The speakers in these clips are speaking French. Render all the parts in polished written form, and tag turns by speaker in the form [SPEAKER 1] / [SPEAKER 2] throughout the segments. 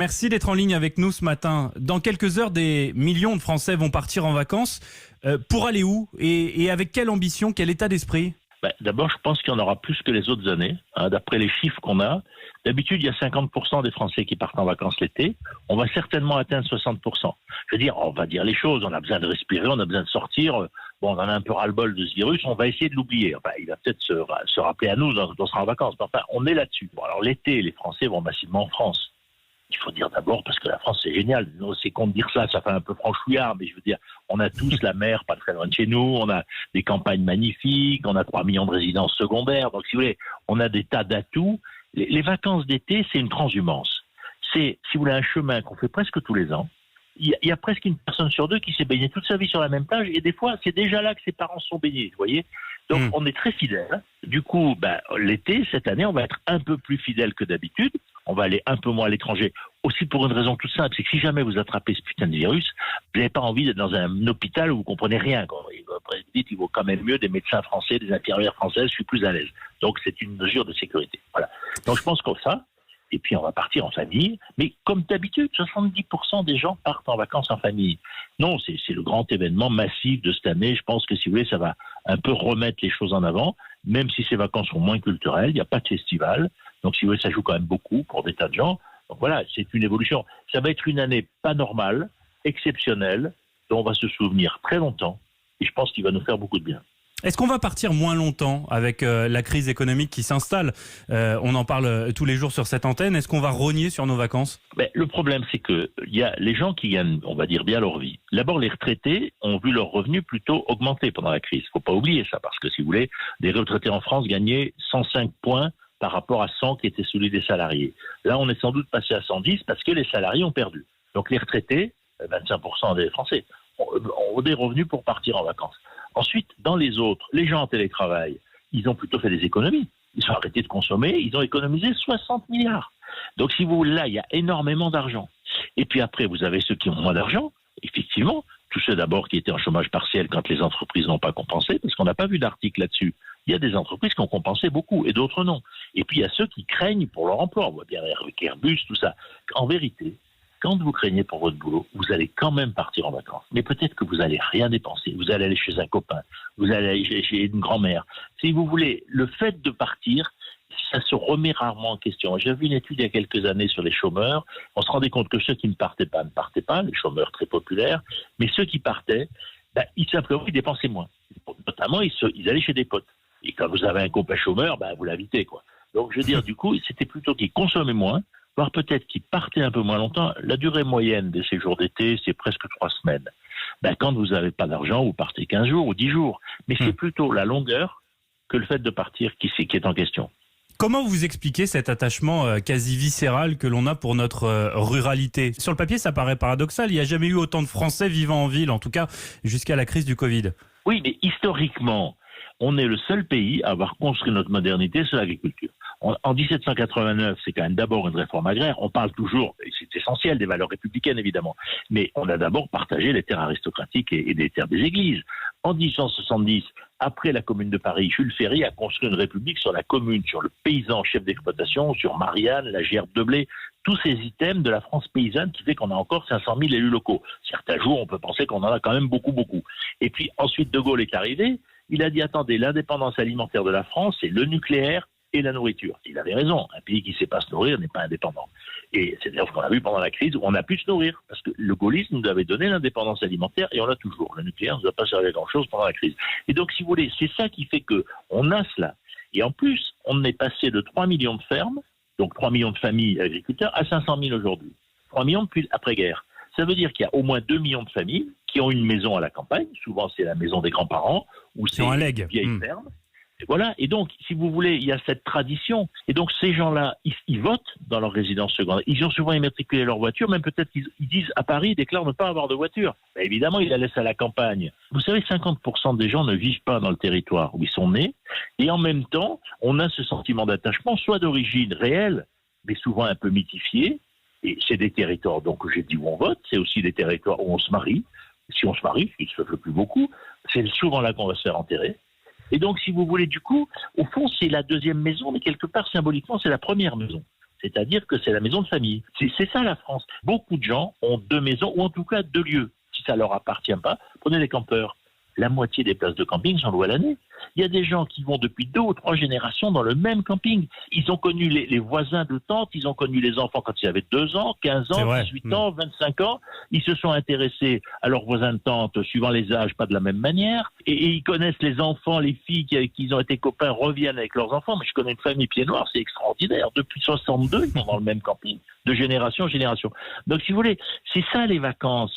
[SPEAKER 1] Merci d'être en ligne avec nous ce matin. Dans quelques heures, des millions de Français vont partir en vacances. Pour aller où et avec quelle ambition, quel état d'esprit?
[SPEAKER 2] D'abord, je pense qu'il y en aura plus que les autres années. D'après les chiffres qu'on a, d'habitude, il y a 50% des Français qui partent en vacances l'été. On va certainement atteindre 60%. Je veux dire, on va dire les choses. On a besoin de respirer, on a besoin de sortir. Bon, on en a un peu ras-le-bol de ce virus. On va essayer de l'oublier. Enfin, il va peut-être se rappeler à nous quand on sera en vacances. Mais enfin, on est là-dessus. Bon, alors l'été, les Français vont massivement en France. Il faut dire d'abord, parce que la France, c'est génial. C'est con de dire ça fait un peu franchouillard, mais je veux dire, on a tous la mer pas très loin de chez nous, on a des campagnes magnifiques, on a 3 millions de résidences secondaires. Donc, si vous voulez, on a des tas d'atouts. Les vacances d'été, c'est une transhumance. C'est, si vous voulez, un chemin qu'on fait presque tous les ans. Il y a presque une personne sur deux qui s'est baignée toute sa vie sur la même plage, et des fois, c'est déjà là que ses parents se sont baignés, vous voyez. Donc, on est très fidèles. Du coup, l'été, cette année, on va être un peu plus fidèles que d'habitude. On va aller un peu moins à l'étranger. Aussi pour une raison toute simple, c'est que si jamais vous attrapez ce putain de virus, vous n'avez pas envie d'être dans un hôpital où vous comprenez rien. Vous dites, il vaut quand même mieux des médecins français, des infirmières françaises, je suis plus à l'aise. Donc, c'est une mesure de sécurité. Voilà. Donc, je pense comme ça. Et puis, on va partir en famille. Mais comme d'habitude, 70% des gens partent en vacances en famille. Non, c'est le grand événement massif de cette année. Je pense que, si vous voulez, ça va un peu remettre les choses en avant, même si ces vacances sont moins culturelles. Il n'y a pas de festival. Donc, si vous voulez, ça joue quand même beaucoup pour des tas de gens. Donc, voilà, c'est une évolution. Ça va être une année pas normale, exceptionnelle, dont on va se souvenir très longtemps. Et je pense qu'il va nous faire beaucoup de bien.
[SPEAKER 1] Est-ce qu'on va partir moins longtemps avec la crise économique qui s'installe? On en parle tous les jours sur cette antenne. Est-ce qu'on va rogner sur nos vacances?
[SPEAKER 2] Le problème, c'est que il y a les gens qui gagnent, on va dire, bien leur vie. D'abord, les retraités ont vu leurs revenus plutôt augmenter pendant la crise. Il ne faut pas oublier ça, parce que si vous voulez, des retraités en France gagnaient 105 points par rapport à 100 qui étaient celui des salariés. Là, on est sans doute passé à 110 parce que les salariés ont perdu. Donc les retraités, 25% des Français, ont des revenus pour partir en vacances. Ensuite, dans les autres, les gens en télétravail, ils ont plutôt fait des économies. Ils ont arrêté de consommer, ils ont économisé 60 milliards. Donc si vous voulez, là, il y a énormément d'argent. Et puis après, vous avez ceux qui ont moins d'argent, effectivement. Tous ceux d'abord qui étaient en chômage partiel quand les entreprises n'ont pas compensé, parce qu'on n'a pas vu d'article là-dessus. Il y a des entreprises qui ont compensé beaucoup et d'autres non. Et puis il y a ceux qui craignent pour leur emploi. On voit bien avec Airbus, tout ça. En vérité, quand vous craignez pour votre boulot, vous allez quand même partir en vacances. Mais peut-être que vous n'allez rien dépenser. Vous allez aller chez un copain, vous allez aller chez une grand-mère. Si vous voulez, le fait de partir, ça se remet rarement en question. J'ai vu une étude il y a quelques années sur les chômeurs. On se rendait compte que ceux qui ne partaient pas, les chômeurs très populaires, mais ceux qui partaient, ils dépensaient moins. Notamment, ils allaient chez des potes. Et quand vous avez un copain chômeur, vous l'invitez, quoi. Donc, je veux dire, du coup, c'était plutôt qu'ils consommaient moins, voire peut-être qu'ils partaient un peu moins longtemps. La durée moyenne des séjours d'été, c'est presque 3 semaines. Quand vous n'avez pas d'argent, vous partez 15 jours ou 10 jours. Mais c'est plutôt la longueur que le fait de partir qui est en question.
[SPEAKER 1] Comment vous expliquez cet attachement quasi viscéral que l'on a pour notre ruralité? Sur le papier, ça paraît paradoxal. Il n'y a jamais eu autant de Français vivant en ville, en tout cas jusqu'à la crise du Covid.
[SPEAKER 2] Oui, mais historiquement, on est le seul pays à avoir construit notre modernité sur l'agriculture. En 1789, c'est quand même d'abord une réforme agraire. On parle toujours, et c'est essentiel, des valeurs républicaines évidemment, mais on a d'abord partagé les terres aristocratiques et les terres des églises. En 1870, après la Commune de Paris, Jules Ferry a construit une république sur la commune, sur le paysan chef d'exploitation, sur Marianne, la gerbe de blé, tous ces items de la France paysanne qui fait qu'on a encore 500 000 élus locaux. Certains jours, on peut penser qu'on en a quand même beaucoup, beaucoup. Et puis ensuite, De Gaulle est arrivé. Il a dit, attendez, l'indépendance alimentaire de la France, c'est le nucléaire et la nourriture. Il avait raison. Un pays qui ne sait pas se nourrir n'est pas indépendant. Et c'est d'ailleurs ce qu'on a vu pendant la crise où on a pu se nourrir. Parce que le gaullisme nous avait donné l'indépendance alimentaire et on l'a toujours. Le nucléaire ne nous a pas servi à grand-chose pendant la crise. Et donc, si vous voulez, c'est ça qui fait qu'on a cela. Et en plus, on est passé de 3 millions de fermes, donc 3 millions de familles agriculteurs, à 500 000 aujourd'hui. 3 millions depuis l'après-guerre. Ça veut dire qu'il y a au moins 2 millions de familles qui ont une maison à la campagne. Souvent, c'est la maison des grands-parents ou c'est une vieille ferme. Et voilà. Et donc, si vous voulez, il y a cette tradition. Et donc, ces gens-là, ils votent dans leur résidence secondaire. Ils ont souvent immatriculé leur voiture. Même peut-être qu'ils disent à Paris, ils déclarent ne pas avoir de voiture. Évidemment, ils la laissent à la campagne. Vous savez, 50% des gens ne vivent pas dans le territoire où ils sont nés. Et en même temps, on a ce sentiment d'attachement, soit d'origine réelle, mais souvent un peu mythifié. Et c'est des territoires, donc, j'ai dit où on vote. C'est aussi des territoires où on se marie. Si on se marie, ce qui ne se fait plus beaucoup, c'est souvent là qu'on va se faire enterrer. Et donc, si vous voulez, du coup, au fond, c'est la deuxième maison, mais quelque part, symboliquement, c'est la première maison. C'est-à-dire que c'est la maison de famille. C'est ça la France. Beaucoup de gens ont 2 maisons, ou en tout cas 2 lieux. Si ça leur appartient pas, prenez les campeurs. La moitié des places de camping sont louées à l'année. Il y a des gens qui vont depuis 2 ou 3 générations dans le même camping. Ils ont connu les voisins de tante, ils ont connu les enfants quand ils avaient 2 ans, 15 ans, 18 ans, 25 ans. Ils se sont intéressés à leurs voisins de tante, suivant les âges, pas de la même manière. Et ils connaissent les enfants, les filles qui ont été copains reviennent avec leurs enfants. Mais je connais une famille pied noir, c'est extraordinaire. Depuis 62, ils sont dans le même camping, de génération en génération. Donc, si vous voulez, c'est ça les vacances.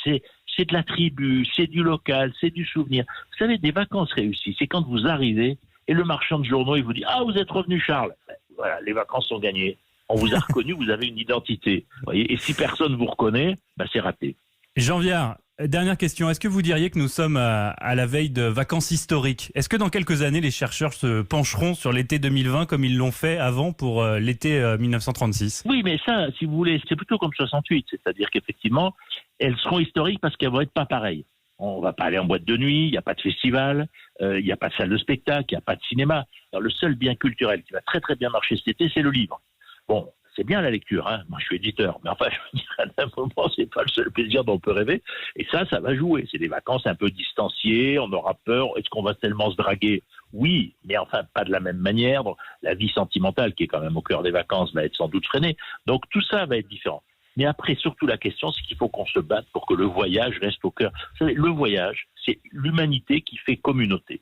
[SPEAKER 2] C'est de la tribu, c'est du local, c'est du souvenir. Vous savez, des vacances réussies, c'est quand vous arrivez et le marchand de journaux, il vous dit « Ah, vous êtes revenu, Charles !» Voilà, les vacances sont gagnées. On vous a reconnu, vous avez une identité. Vous voyez, et si personne vous reconnaît, c'est raté.
[SPEAKER 1] Jean Viard, dernière question. Est-ce que vous diriez que nous sommes à la veille de vacances historiques ? Est-ce que dans quelques années, les chercheurs se pencheront sur l'été 2020 comme ils l'ont fait avant pour l'été 1936 ?
[SPEAKER 2] Oui, mais ça, si vous voulez, c'est plutôt comme 68. C'est-à-dire qu'effectivement, elles seront historiques parce qu'elles vont être pas pareilles. On va pas aller en boîte de nuit, il n'y a pas de festival, il n'y a pas de salle de spectacle, il n'y a pas de cinéma. Alors, le seul bien culturel qui va très très bien marcher cet été, c'est le livre. Bon, c'est bien la lecture, hein. Moi je suis éditeur, mais enfin je veux dire, à un moment c'est pas le seul plaisir dont on peut rêver, et ça va jouer. C'est des vacances un peu distanciées, on aura peur, est-ce qu'on va tellement se draguer ? Oui, mais enfin pas de la même manière. Donc, la vie sentimentale qui est quand même au cœur des vacances va être sans doute freinée, donc tout ça va être différent. Mais après, surtout la question, c'est qu'il faut qu'on se batte pour que le voyage reste au cœur. Vous savez, le voyage, c'est l'humanité qui fait communauté.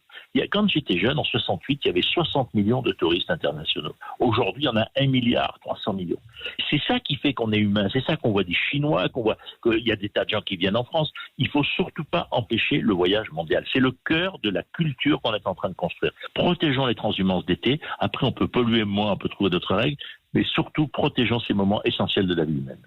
[SPEAKER 2] Quand j'étais jeune, en 68, il y avait 60 millions de touristes internationaux. Aujourd'hui, il y en a 1,3 milliard. C'est ça qui fait qu'on est humain. C'est ça qu'on voit des Chinois, qu'on voit qu'il y a des tas de gens qui viennent en France. Il faut surtout pas empêcher le voyage mondial. C'est le cœur de la culture qu'on est en train de construire. Protégeons les transhumances d'été. Après, on peut polluer moins, on peut trouver d'autres règles. Mais surtout, protégeons ces moments essentiels de la vie humaine.